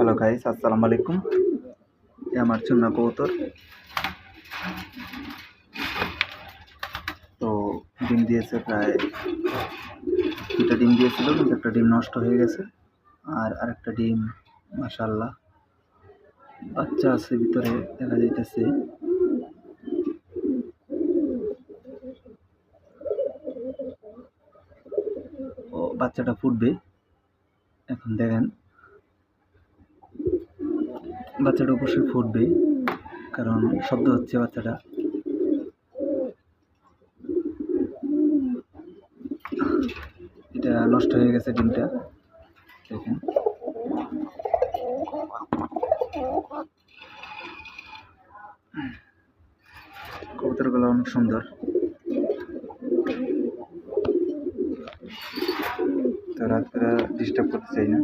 Hello guys, আসসালামু আলাইকুম। এ আমার চুন্না কবুতর। তো ডিম দিয়েছে প্রায় 2টা ডিম দিয়েছিল, কিন্তু একটা ডিম নষ্ট হয়ে গেছে। আর আরেকটা ডিম মাশাআল্লাহ বাচ্চা আছে ভিতরে, দেখা যাইতেছে। ও বাচ্চাটা ফুটবে এখন, দেখেন বাচ্চাটা অবশ্যই ফুটবে, কারণ শব্দ হচ্ছে বাচ্চাটা। এটা নষ্ট হয়ে গেছে ডিমটা, দেখেন। কবুতরগুলো অনেক সুন্দর। তো রাত্রে ডিস্টার্ব করতে চাই না।